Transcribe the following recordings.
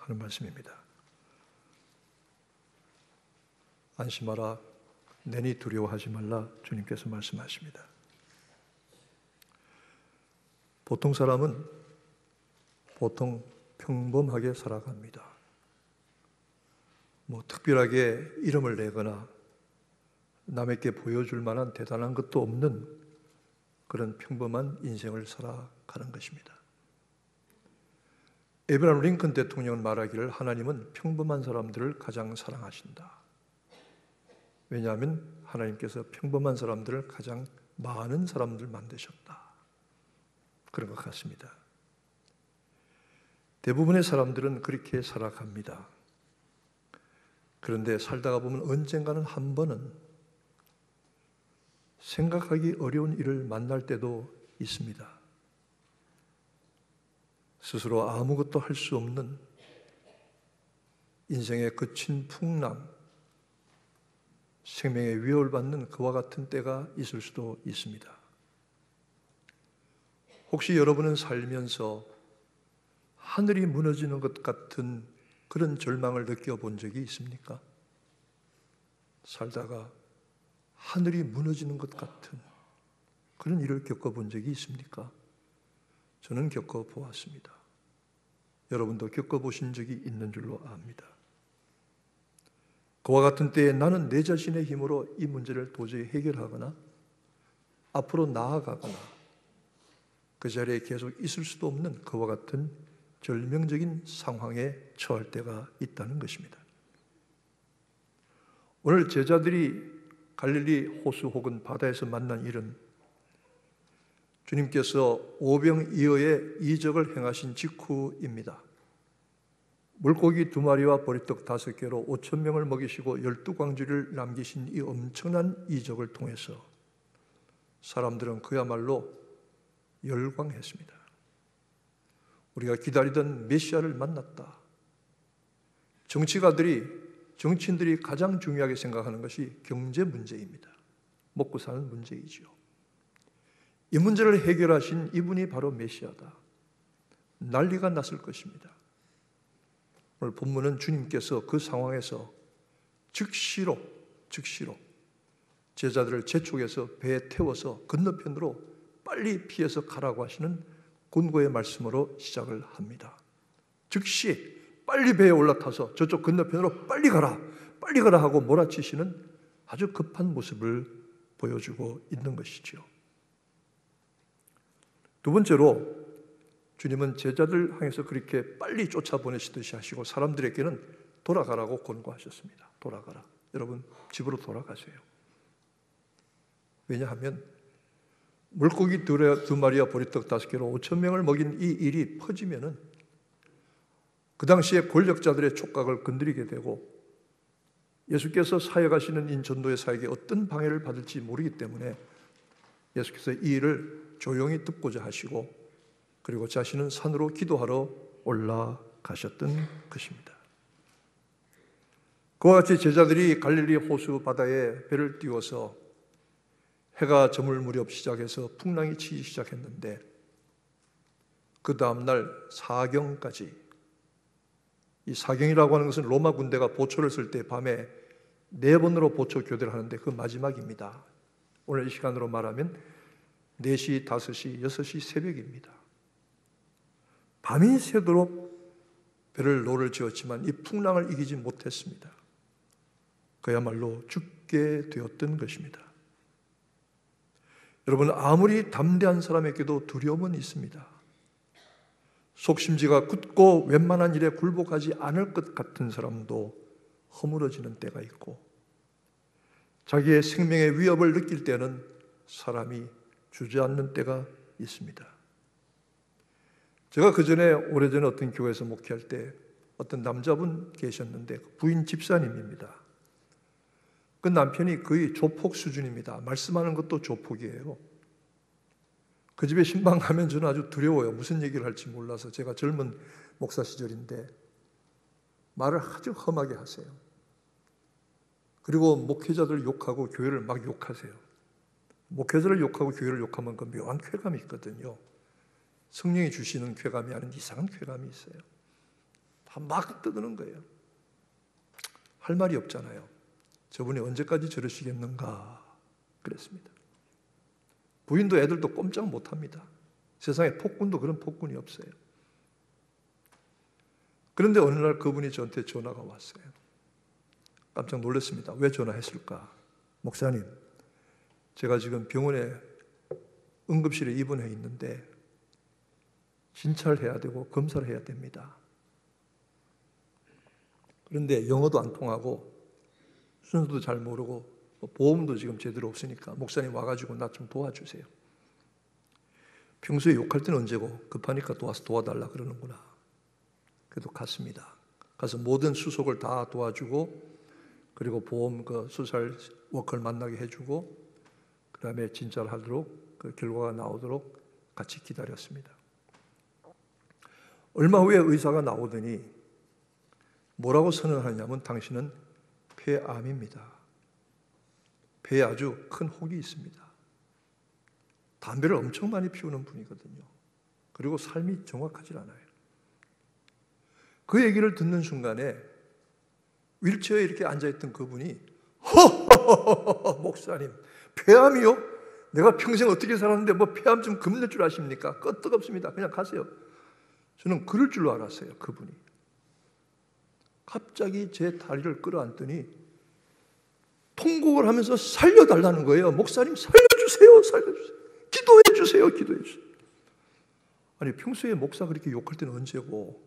하는 말씀입니다. 안심하라, 내니 두려워하지 말라, 주님께서 말씀하십니다. 보통 사람은 보통 평범하게 살아갑니다. 특별하게 이름을 내거나 남에게 보여줄 만한 대단한 것도 없는 그런 평범한 인생을 살아가는 것입니다. 에브라함 링컨 대통령은 말하기를 하나님은 평범한 사람들을 가장 사랑하신다. 왜냐하면 하나님께서 평범한 사람들을 가장 많은 사람들 만드셨다. 그런 것 같습니다. 대부분의 사람들은 그렇게 살아갑니다. 그런데 살다가 보면 언젠가는 한 번은 생각하기 어려운 일을 만날 때도 있습니다. 스스로 아무것도 할 수 없는 인생의 거친 풍랑, 생명의 위협을 받는 그와 같은 때가 있을 수도 있습니다. 혹시 여러분은 살면서 하늘이 무너지는 것 같은 그런 절망을 느껴본 적이 있습니까? 살다가 하늘이 무너지는 것 같은 그런 일을 겪어본 적이 있습니까? 저는 겪어보았습니다. 여러분도 겪어보신 적이 있는 줄로 압니다. 그와 같은 때에 나는 내 자신의 힘으로 이 문제를 도저히 해결하거나 앞으로 나아가거나 그 자리에 계속 있을 수도 없는 그와 같은 절명적인 상황에 처할 때가 있다는 것입니다. 오늘 제자들이 갈릴리 호수 혹은 바다에서 만난 일은 주님께서 오병이어의 이적을 행하신 직후입니다. 물고기 2마리와 보리떡 5개로 5,000명을 먹이시고 12광주리를 남기신 이 엄청난 이적을 통해서 사람들은 그야말로 열광했습니다. 우리가 기다리던 메시아를 만났다. 정치인들이 가장 중요하게 생각하는 것이 경제 문제입니다. 먹고 사는 문제이죠. 이 문제를 해결하신 이분이 바로 메시아다. 난리가 났을 것입니다. 오늘 본문은 주님께서 그 상황에서 즉시로 제자들을 재촉해서 배에 태워서 건너편으로 빨리 피해서 가라고 하시는 권고의 말씀으로 시작을 합니다. 즉시 빨리 배에 올라타서 저쪽 건너편으로 빨리 가라 하고 몰아치시는 아주 급한 모습을 보여주고 있는 것이죠. 두 번째로 주님은 제자들 향해서 그렇게 빨리 쫓아보내시듯이 하시고 사람들에게는 돌아가라고 권고하셨습니다. 돌아가라. 여러분 집으로 돌아가세요. 왜냐하면 물고기 2마리와 보리떡 5개로 5,000명을 먹인 이 일이 퍼지면은 그 당시에 권력자들의 촉각을 건드리게 되고 예수께서 사역하시는 인전도의 사역에 어떤 방해를 받을지 모르기 때문에 예수께서 이 일을 조용히 듣고자 하시고 그리고 자신은 산으로 기도하러 올라가셨던 것입니다. 그와 같이 제자들이 갈릴리 호수 바다에 배를 띄워서 해가 저물 무렵 시작해서 풍랑이 치기 시작했는데 그 다음날 사경까지, 이 사경이라고 하는 것은 로마 군대가 보초를 쓸 때 밤에 4번으로 보초 교대를 하는데 그 마지막입니다. 오늘 이 시간으로 말하면 4시, 5시, 6시 새벽입니다. 밤이 새도록 배를 노를 지었지만 이 풍랑을 이기지 못했습니다. 그야말로 죽게 되었던 것입니다. 여러분, 아무리 담대한 사람에게도 두려움은 있습니다. 속심지가 굳고 웬만한 일에 굴복하지 않을 것 같은 사람도 허물어지는 때가 있고 자기의 생명의 위협을 느낄 때는 사람이 주저앉는 때가 있습니다. 제가 오래전에 어떤 교회에서 목회할 때 어떤 남자분 계셨는데 부인 집사님입니다. 그 남편이 거의 조폭 수준입니다. 말씀하는 것도 조폭이에요. 그 집에 신방 가면 저는 아주 두려워요. 무슨 얘기를 할지 몰라서. 제가 젊은 목사 시절인데 말을 아주 험하게 하세요. 그리고 목회자들 욕하고 교회를 막 욕하세요. 목회자를 욕하고 교회를 욕하면 그 묘한 쾌감이 있거든요. 성령이 주시는 쾌감이 아닌 이상한 쾌감이 있어요. 막 떠드는 거예요. 할 말이 없잖아요. 저분이 언제까지 저러시겠는가 그랬습니다. 부인도 애들도 꼼짝 못합니다. 세상에 폭군도 그런 폭군이 없어요. 그런데 어느 날 그분이 저한테 전화가 왔어요. 깜짝 놀랐습니다. 왜 전화했을까? 목사님, 제가 지금 병원에 응급실에 입원해 있는데 진찰을 해야 되고 검사를 해야 됩니다. 그런데 영어도 안 통하고 순서도 잘 모르고 보험도 지금 제대로 없으니까 목사님 와가지고 나 좀 도와주세요. 평소에 욕할 때는 언제고 급하니까 도와달라 그러는구나. 그래도 갔습니다. 가서 모든 수속을 다 도와주고 그리고 보험 그 수술 워커를 만나게 해주고 그 다음에 진찰을 하도록 그 결과가 나오도록 같이 기다렸습니다. 얼마 후에 의사가 나오더니 뭐라고 선언하냐면 당신은 폐암입니다. 폐에 아주 큰 혹이 있습니다. 담배를 엄청 많이 피우는 분이거든요. 그리고 삶이 정확하지 않아요. 그 얘기를 듣는 순간에 휠체어에 이렇게 앉아있던 그분이 허허허허 목사님 폐암이요? 내가 평생 어떻게 살았는데 뭐 폐암 좀 겁낼 줄 아십니까? 끄떡없습니다. 그냥 가세요. 저는 그럴 줄로 알았어요. 그분이 갑자기 제 다리를 끌어안더니 통곡을 하면서 살려달라는 거예요. 목사님 살려주세요. 살려주세요. 기도해주세요. 기도해주세요. 아니 평소에 목사 그렇게 욕할 때는 언제고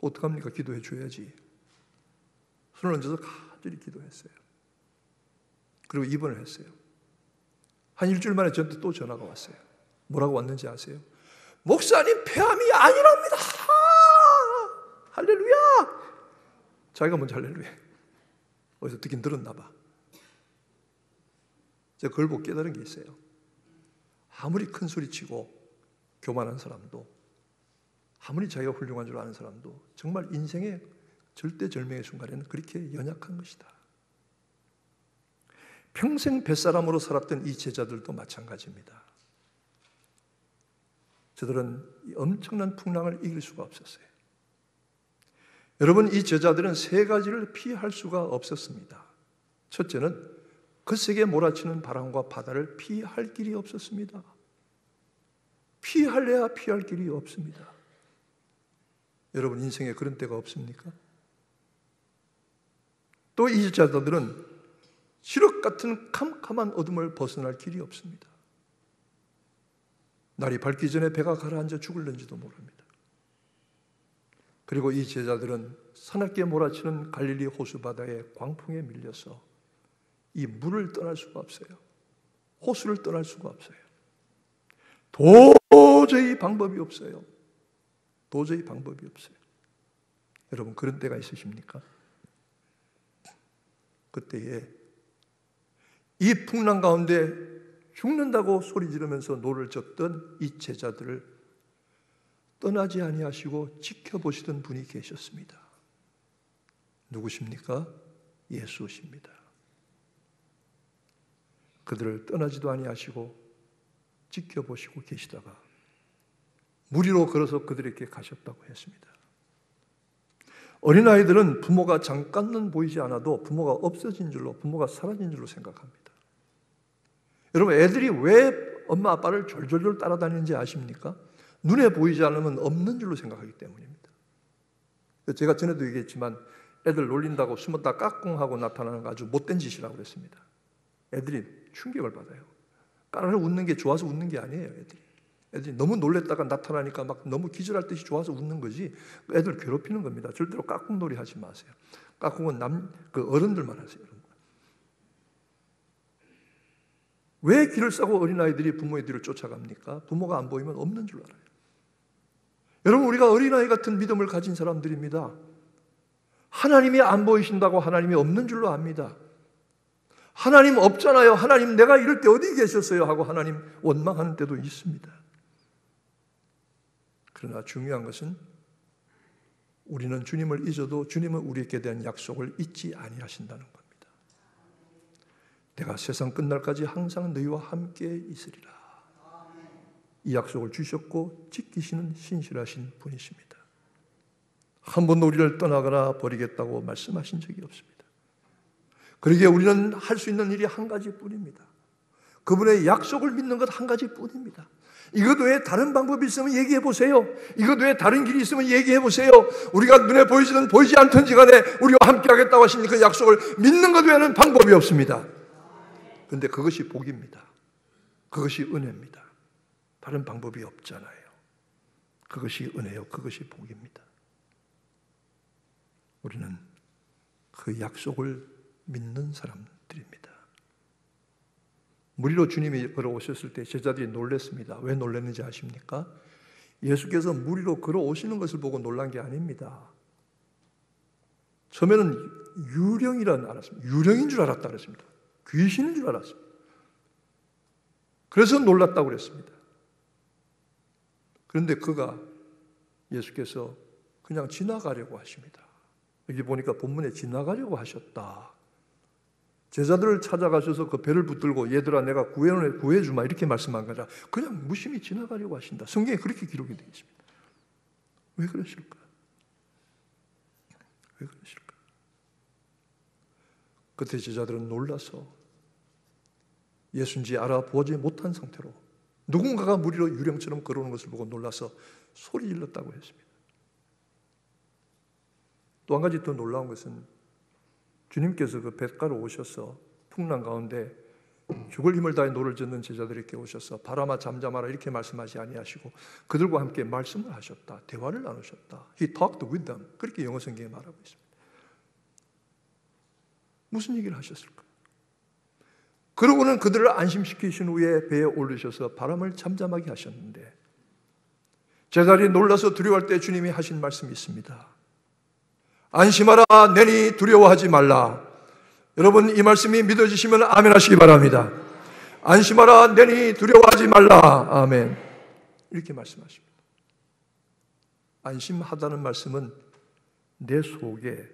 어떡합니까? 기도해줘야지. 손을 얹어서 간절히 기도했어요. 그리고 입원을 했어요. 한 일주일 만에 저한테 또 전화가 왔어요. 뭐라고 왔는지 아세요? 목사님 폐암이 아니랍니다. 할렐루야. 자기가 먼저 할렐루야. 어디서 듣긴 들었나 봐. 제가 그걸 보고 깨달은 게 있어요. 아무리 큰 소리 치고 교만한 사람도 아무리 자기가 훌륭한 줄 아는 사람도 정말 인생의 절대절명의 순간에는 그렇게 연약한 것이다. 평생 뱃사람으로 살았던 이 제자들도 마찬가지입니다. 저들은 엄청난 풍랑을 이길 수가 없었어요. 여러분, 이 제자들은 세 가지를 피할 수가 없었습니다. 첫째는 거세게 몰아치는 바람과 바다를 피할 길이 없었습니다. 피할래야 피할 길이 없습니다. 여러분 인생에 그런 때가 없습니까? 또 이 제자들은 지륵 같은 캄캄한 어둠을 벗어날 길이 없습니다. 날이 밝기 전에 배가 가라앉아 죽을는지도 모릅니다. 그리고 이 제자들은 사납게 몰아치는 갈릴리 호수 바다의 광풍에 밀려서 이 물을 떠날 수가 없어요. 호수를 떠날 수가 없어요. 도저히 방법이 없어요. 도저히 방법이 없어요. 여러분 그런 때가 있으십니까? 그때에 이 풍랑 가운데 죽는다고 소리 지르면서 노를 젓던 이 제자들을 떠나지 아니하시고 지켜보시던 분이 계셨습니다. 누구십니까? 예수십니다. 그들을 떠나지도 아니하시고 지켜보시고 계시다가 물 위로 걸어서 그들에게 가셨다고 했습니다. 어린아이들은 부모가 잠깐은 보이지 않아도 부모가 없어진 줄로, 부모가 사라진 줄로 생각합니다. 여러분 애들이 왜 엄마 아빠를 졸졸졸 따라다니는지 아십니까? 눈에 보이지 않으면 없는 줄로 생각하기 때문입니다. 제가 전에도 얘기했지만 애들 놀린다고 숨었다 까꿍하고 나타나는 거 아주 못된 짓이라고 그랬습니다. 애들이 충격을 받아요. 까르르 웃는 게 좋아서 웃는 게 아니에요. 애들이 너무 놀랬다가 나타나니까 막 너무 기절할 듯이 좋아서 웃는 거지 애들 괴롭히는 겁니다. 절대로 까꿍놀이 하지 마세요. 까꿍은 그 어른들만 하세요. 왜 길을 싸고 어린아이들이 부모의 뒤를 쫓아갑니까? 부모가 안 보이면 없는 줄 알아요. 여러분 우리가 어린아이 같은 믿음을 가진 사람들입니다. 하나님이 안 보이신다고 하나님이 없는 줄로 압니다. 하나님 없잖아요. 하나님 내가 이럴 때 어디 계셨어요? 하고 하나님 원망하는 때도 있습니다. 그러나 중요한 것은 우리는 주님을 잊어도 주님은 우리에게 대한 약속을 잊지 아니하신다는 겁니다. 내가 세상 끝날까지 항상 너희와 함께 있으리라. 이 약속을 주셨고 지키시는 신실하신 분이십니다. 한 번도 우리를 떠나거나 버리겠다고 말씀하신 적이 없습니다. 그러기에 우리는 할 수 있는 일이 한 가지뿐입니다. 그분의 약속을 믿는 것 한 가지뿐입니다. 이것 외에 다른 방법이 있으면 얘기해 보세요. 이것 외에 다른 길이 있으면 얘기해 보세요. 우리가 눈에 보이지든 보이지 않든지 간에 우리와 함께 하겠다고 하신 그 약속을 믿는 것 외에는 방법이 없습니다. 그런데 그것이 복입니다. 그것이 은혜입니다. 다른 방법이 없잖아요. 그것이 은혜요. 그것이 복입니다. 우리는 그 약속을 믿는 사람들입니다. 무리로 주님이 걸어오셨을 때 제자들이 놀랐습니다. 왜 놀랐는지 아십니까? 예수께서 무리로 걸어오시는 것을 보고 놀란 게 아닙니다. 처음에는 유령이라는 알았습니다. 유령인 줄 알았다 그랬습니다. 귀신인 줄 알았습니다. 그래서 놀랐다고 그랬습니다. 그런데 예수께서 그냥 지나가려고 하십니다. 여기 보니까 본문에 지나가려고 하셨다. 제자들을 찾아가셔서 그 배를 붙들고 얘들아 내가 구해주마 이렇게 말씀한 거라 그냥 무심히 지나가려고 하신다. 성경에 그렇게 기록이 되어 있습니다. 왜 그러실까? 왜 그러실까? 그때 제자들은 놀라서 예수인지 알아보지 못한 상태로 누군가가 무리로 유령처럼 걸어오는 것을 보고 놀라서 소리 질렀다고 했습니다. 또 한 가지 더 놀라운 것은 주님께서 그 뱃가로 오셔서 풍랑 가운데 죽을 힘을 다해 노를 젓는 제자들에게 오셔서 바람아 잠잠하라 이렇게 말씀하지 아니하시고 그들과 함께 말씀을 하셨다. 대화를 나누셨다. He talked with them. 그렇게 영어 성경에 말하고 있습니다. 무슨 얘기를 하셨을까? 그러고는 그들을 안심시키신 후에 배에 올리셔서 바람을 잠잠하게 하셨는데 제자들이 놀라서 두려워할 때 주님이 하신 말씀이 있습니다. 안심하라 내니 두려워하지 말라. 여러분 이 말씀이 믿어지시면 아멘 하시기 바랍니다. 안심하라 내니 두려워하지 말라. 아멘. 이렇게 말씀하십니다. 안심하다는 말씀은 내 속에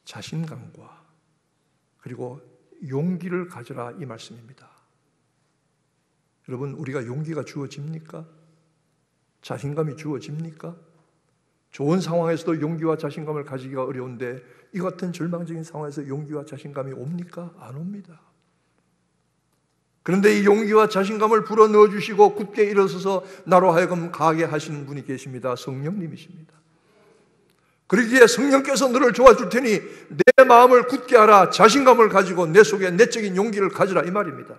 자신감과 그리고 용기를 가져라 이 말씀입니다. 여러분 우리가 용기가 주어집니까? 자신감이 주어집니까? 좋은 상황에서도 용기와 자신감을 가지기가 어려운데 이 같은 절망적인 상황에서 용기와 자신감이 옵니까? 안 옵니다. 그런데 이 용기와 자신감을 불어넣어 주시고 굳게 일어서서 나로 하여금 가게 하시는 분이 계십니다. 성령님이십니다. 그러기에 성령께서 너를 도와줄 테니 내 마음을 굳게 하라. 자신감을 가지고 내 속에 내적인 용기를 가지라 이 말입니다.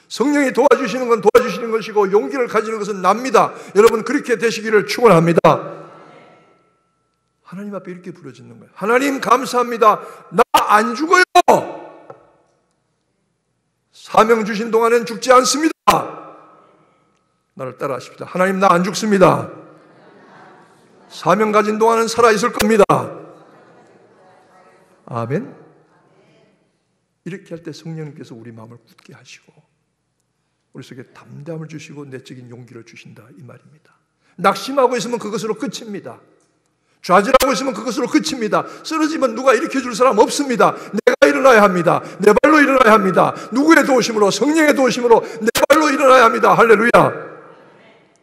성령이 도와주시는 건 도와주시는 것이고 용기를 가지는 것은 납니다. 여러분 그렇게 되시기를 축원합니다. 하나님 앞에 이렇게 부르짖는 거예요. 하나님 감사합니다. 나 안 죽어요. 사명 주신 동안엔 죽지 않습니다. 나를 따라하십시다. 하나님 나 안 죽습니다. 사명 가진 동안은 살아있을 겁니다. 아멘. 이렇게 할 때 성령님께서 우리 마음을 굳게 하시고 우리 속에 담대함을 주시고 내적인 용기를 주신다 이 말입니다. 낙심하고 있으면 그것으로 끝입니다. 좌절하고 있으면 그것으로 끝입니다. 쓰러지면 누가 일으켜줄 사람 없습니다. 내가 일어나야 합니다. 내 발로 일어나야 합니다. 누구의 도우심으로? 성령의 도우심으로 내 발로 일어나야 합니다. 할렐루야.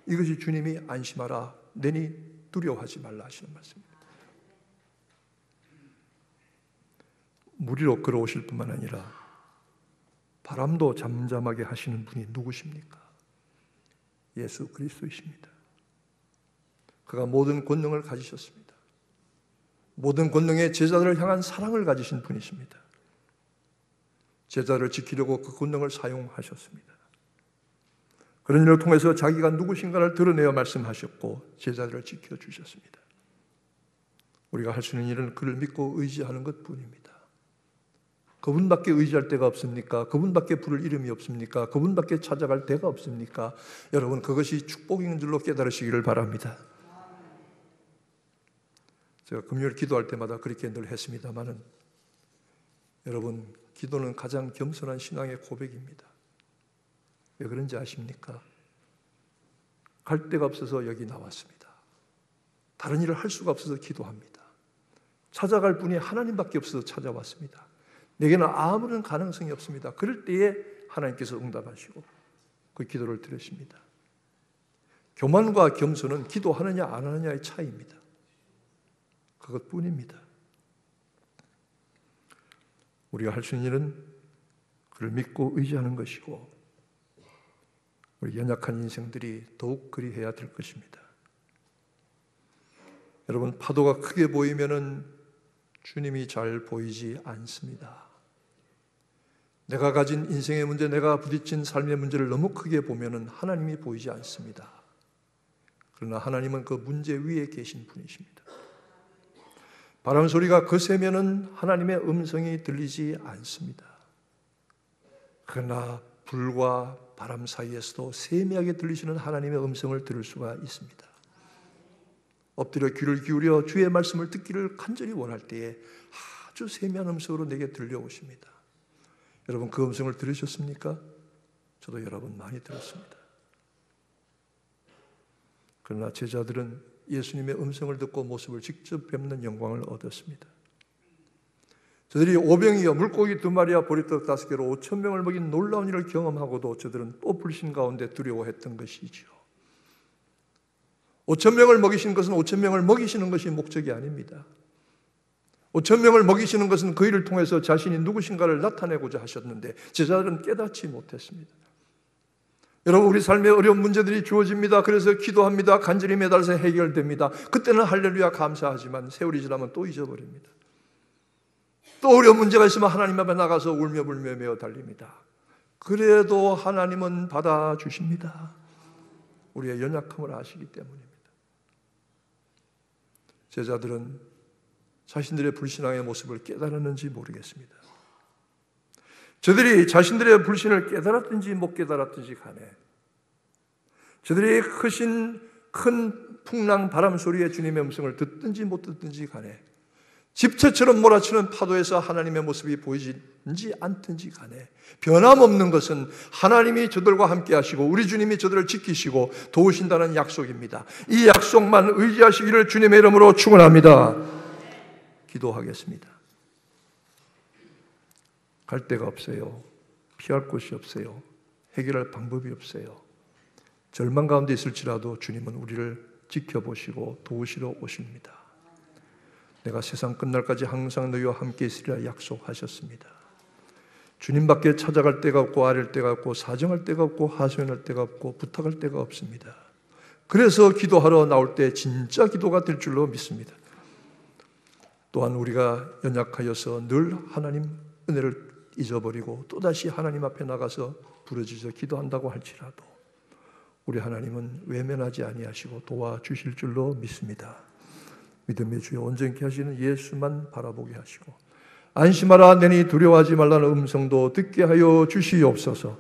이것이 주님이 안심하라 내니 두려워하지 말라 하시는 말씀입니다. 무리로 걸어오실 뿐만 아니라 바람도 잠잠하게 하시는 분이 누구십니까? 예수 그리스도이십니다. 그가 모든 권능을 가지셨습니다. 모든 권능의 제자들을 향한 사랑을 가지신 분이십니다. 제자를 지키려고 그 권능을 사용하셨습니다. 그런 일을 통해서 자기가 누구신가를 드러내어 말씀하셨고 제자들을 지켜주셨습니다. 우리가 할 수 있는 일은 그를 믿고 의지하는 것뿐입니다. 그분밖에 의지할 데가 없습니까? 그분밖에 부를 이름이 없습니까? 그분밖에 찾아갈 데가 없습니까? 여러분 그것이 축복인 줄로 깨달으시기를 바랍니다. 제가 금요일 기도할 때마다 그렇게 늘 했습니다마는 여러분 기도는 가장 겸손한 신앙의 고백입니다. 왜 그런지 아십니까? 갈 데가 없어서 여기 나왔습니다. 다른 일을 할 수가 없어서 기도합니다. 찾아갈 분이 하나님밖에 없어서 찾아왔습니다. 내게는 아무런 가능성이 없습니다. 그럴 때에 하나님께서 응답하시고 그 기도를 들으십니다. 교만과 겸손은 기도하느냐 안 하느냐의 차이입니다. 그것뿐입니다. 우리가 할 수 있는 일은 그를 믿고 의지하는 것이고 우리 연약한 인생들이 더욱 그리해야 될 것입니다. 여러분, 파도가 크게 보이면은 주님이 잘 보이지 않습니다. 내가 가진 인생의 문제, 내가 부딪힌 삶의 문제를 너무 크게 보면은 하나님이 보이지 않습니다. 그러나 하나님은 그 문제 위에 계신 분이십니다. 바람 소리가 거세면은 하나님의 음성이 들리지 않습니다. 그러나 불과 바람 사이에서도 세미하게 들리시는 하나님의 음성을 들을 수가 있습니다. 엎드려 귀를 기울여 주의 말씀을 듣기를 간절히 원할 때에 아주 세미한 음성으로 내게 들려오십니다. 여러분, 그 음성을 들으셨습니까? 저도 여러분 많이 들었습니다. 그러나 제자들은 예수님의 음성을 듣고 모습을 직접 뵙는 영광을 얻었습니다. 저들이 오병이어 물고기 2마리와 보리떡 5개로 5,000명을 먹인 놀라운 일을 경험하고도 저들은 또 불신 가운데 두려워했던 것이죠. 5,000명을 먹이신 것은 5,000명을 먹이시는 것이 목적이 아닙니다. 5,000명을 먹이시는 것은 그 일을 통해서 자신이 누구신가를 나타내고자 하셨는데 제자들은 깨닫지 못했습니다. 여러분, 우리 삶에 어려운 문제들이 주어집니다. 그래서 기도합니다. 간절히 매달려서 해결됩니다. 그때는 할렐루야 감사하지만 세월이 지나면 또 잊어버립니다. 또 어려운 문제가 있으면 하나님 앞에 나가서 울며 불며 매어 달립니다. 그래도 하나님은 받아주십니다. 우리의 연약함을 아시기 때문입니다. 제자들은 자신들의 불신앙의 모습을 깨달았는지 모르겠습니다. 저들이 자신들의 불신을 깨달았든지 못 깨달았든지 간에 저들이 큰 풍랑 바람 소리에 주님의 음성을 듣든지 못 듣든지 간에 집채처럼 몰아치는 파도에서 하나님의 모습이 보이든지 않든지 간에 변함없는 것은 하나님이 저들과 함께 하시고 우리 주님이 저들을 지키시고 도우신다는 약속입니다. 이 약속만 의지하시기를 주님의 이름으로 축원합니다. 기도하겠습니다. 갈 데가 없어요. 피할 곳이 없어요. 해결할 방법이 없어요. 절망 가운데 있을지라도 주님은 우리를 지켜보시고 도우시러 오십니다. 내가 세상 끝날까지 항상 너희와 함께 있으리라 약속하셨습니다. 주님밖에 찾아갈 데가 없고 아랠 데가 없고 사정할 데가 없고 하소연할 데가 없고 부탁할 데가 없습니다. 그래서 기도하러 나올 때 진짜 기도가 될 줄로 믿습니다. 또한 우리가 연약하여서 늘 하나님 은혜를 잊어버리고 또다시 하나님 앞에 나가서 부르짖어 기도한다고 할지라도 우리 하나님은 외면하지 아니하시고 도와주실 줄로 믿습니다. 믿음의 주여 온전케 하시는 예수만 바라보게 하시고 안심하라 내니 두려워하지 말라는 음성도 듣게 하여 주시옵소서.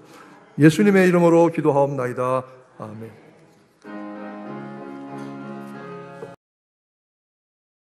예수님의 이름으로 기도하옵나이다. 아멘.